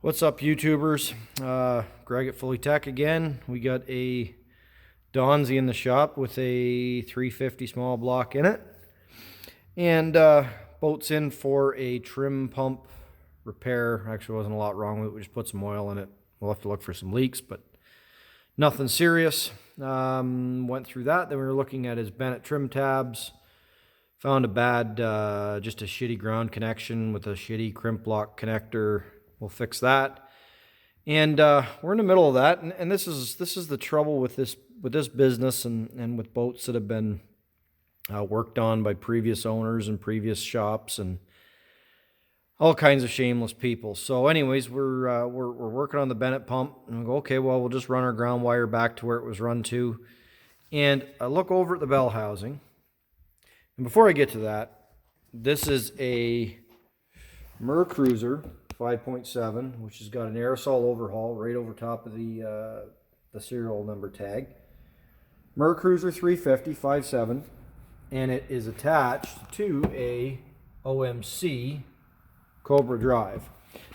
What's up, YouTubers? Greg at Fully Tech again. We got a Donzi in the shop with a 350 small block in it. And boat's in for a trim pump repair. Actually, wasn't a lot wrong with it. We just put some oil in it. We'll have to look for some leaks, but nothing serious. Went through that. Then we were looking at his Bennett trim tabs. Found a bad, just a shitty ground connection with a shitty crimp lock connector. We'll fix that. And we're in the middle of that. And this is the trouble with this business and with boats that have been worked on by previous owners and previous shops and all kinds of shameless people. So anyways, we're working on the Bennett pump, and we go, okay, well, we'll just run our ground wire back to where it was run to. And I look over at the bell housing. And before I get to that, this is a Mercruiser 5.7, which has got an aerosol overhaul right over top of the serial number tag. Mercruiser 350 5.7, and it is attached to a OMC Cobra drive.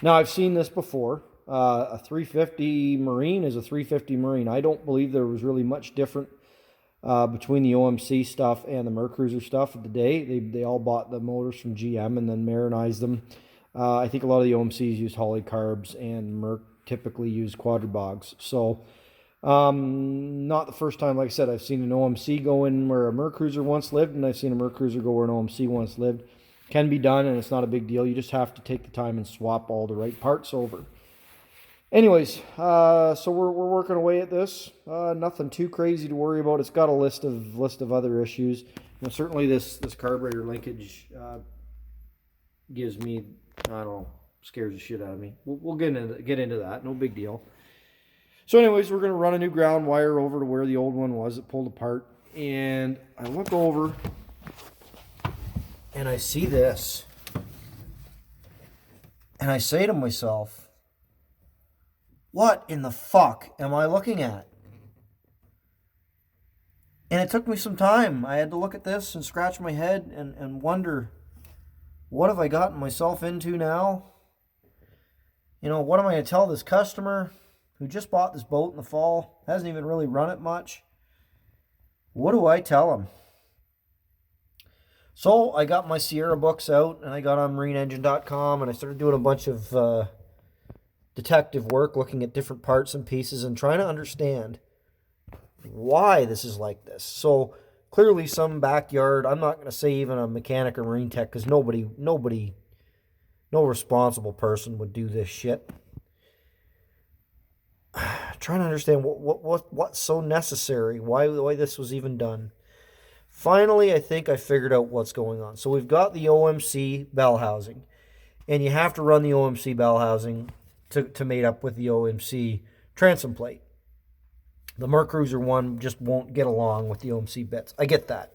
Now, I've seen this before. A 350 Marine is a 350 Marine. I don't believe there was really much different between the OMC stuff and the Mercruiser stuff of the day. They all bought the motors from GM and then marinized them. I think a lot of the OMCs use Holley-Carbs, and Merc typically use Quadribogs. So, not the first time. Like I said, I've seen an OMC go in where a Mercruiser once lived, and I've seen a Mercruiser go where an OMC once lived. Can be done, and it's not a big deal. You just have to take the time and swap all the right parts over. Anyways, so we're working away at this. Nothing too crazy to worry about. It's got a list of other issues. And certainly this carburetor linkage gives me, I don't know, scares the shit out of me. We'll get into that. No big deal. So anyways, we're going to run a new ground wire over to where the old one was. It pulled apart. And I look over and I see this. And I say to myself, what in the fuck am I looking at? And it took me some time. I had to look at this and scratch my head and wonder, what have I gotten myself into now? You know, what am I going to tell this customer who just bought this boat in the fall, hasn't even really run it much? What do I tell him? So I got my Sierra books out, and I got on marineengine.com, and I started doing a bunch of detective work, looking at different parts and pieces and trying to understand why this is like this. So clearly some backyard, I'm not going to say even a mechanic or marine tech, because no responsible person would do this shit. Trying to understand what's so necessary, why this was even done. Finally, I think I figured out what's going on. So we've got the OMC bell housing, and you have to run the OMC bell housing to mate up with the OMC transom plate. The Mercruiser one just won't get along with the OMC bits. I get that.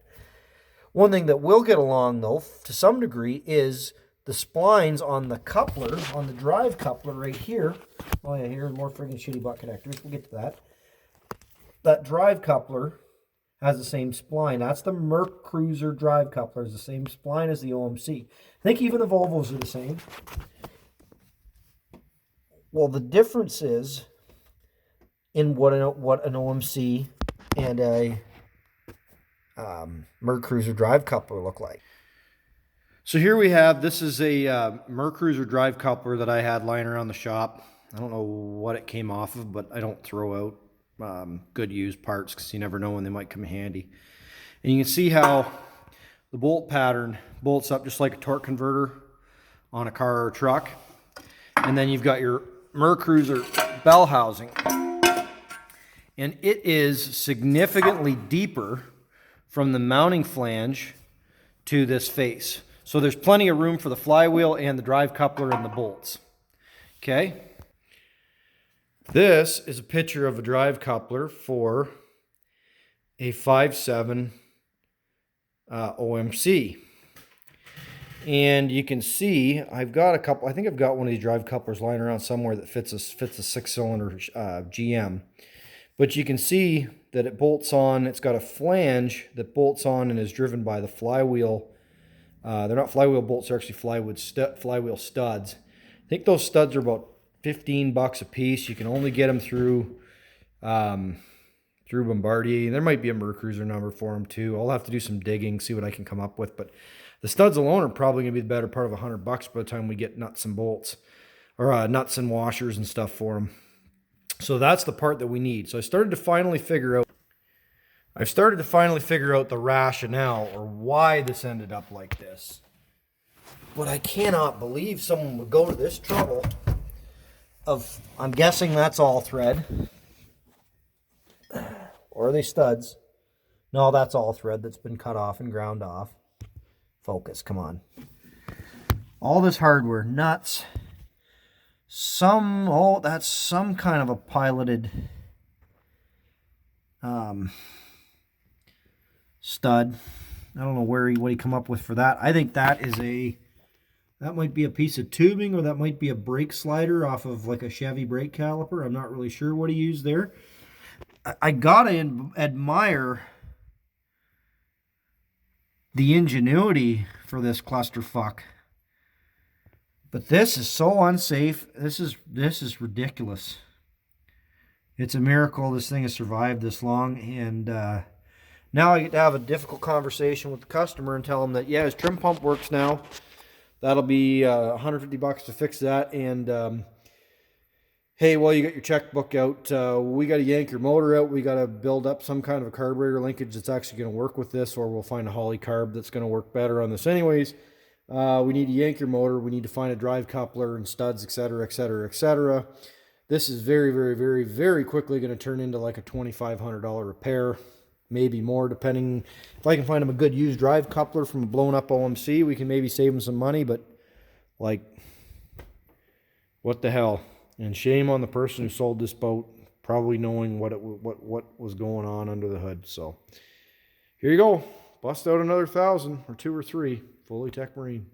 One thing that will get along, though, to some degree, is the splines on the coupler, on the drive coupler right here. Oh yeah, here's more friggin' shitty butt connectors. We'll get to that. That drive coupler has the same spline. That's the Mercruiser drive coupler. It's the same spline as the OMC. I think even the Volvos are the same. Well, the difference is in what an OMC and a Mercruiser drive coupler look like. So here we have, this is a Mercruiser drive coupler that I had lying around the shop. I don't know what it came off of, but I don't throw out good used parts because you never know when they might come handy. And you can see how the bolt pattern bolts up just like a torque converter on a car or a truck. And then you've got your Mercruiser bell housing. And it is significantly deeper from the mounting flange to this face. So there's plenty of room for the flywheel and the drive coupler and the bolts. Okay. This is a picture of a drive coupler for a 5.7 OMC. And you can see I've got a couple, I think I've got one of these drive couplers lying around somewhere that fits a 6-cylinder GM. But you can see that it bolts on, it's got a flange that bolts on and is driven by the flywheel. They're not flywheel bolts, they're actually flywheel studs. I think those studs are about $15 a piece. You can only get them through Bombardier. There might be a Mercruiser number for them too. I'll have to do some digging, see what I can come up with. But the studs alone are probably going to be the better part of $100 by the time we get nuts and bolts, or nuts and washers and stuff for them. So that's the part that we need. So I started to finally figure out the rationale, or why this ended up like this. But I cannot believe someone would go to this trouble of, I'm guessing that's all thread. Or are they studs? No, that's all thread that's been cut off and ground off. Focus, come on. All this hardware, nuts. That's some kind of a piloted stud. I don't know what he come up with for that. I think that might be a piece of tubing, or that might be a brake slider off of like a Chevy brake caliper. I'm not really sure what he used there. I gotta admire the ingenuity for this clusterfuck. But this is so unsafe. This is ridiculous. It's a miracle this thing has survived this long. And now I get to have a difficult conversation with the customer and tell him that, yeah, his trim pump works now. That'll be $150 to fix that. And hey, well, you got your checkbook out. We got to yank your motor out. We got to build up some kind of a carburetor linkage that's actually going to work with this, or we'll find a Holley carb that's going to work better on this anyways. We need to yank your motor. We need to find a drive coupler and studs, etc., etc., etc. This is very, very, very, very quickly going to turn into like a $2,500 repair, maybe more, depending. If I can find him a good used drive coupler from a blown up OMC, we can maybe save him some money, but like, what the hell? And shame on the person who sold this boat, probably knowing what was going on under the hood. So here you go. Bust out another 1,000 or 2 or 3. Fully Tech Marine.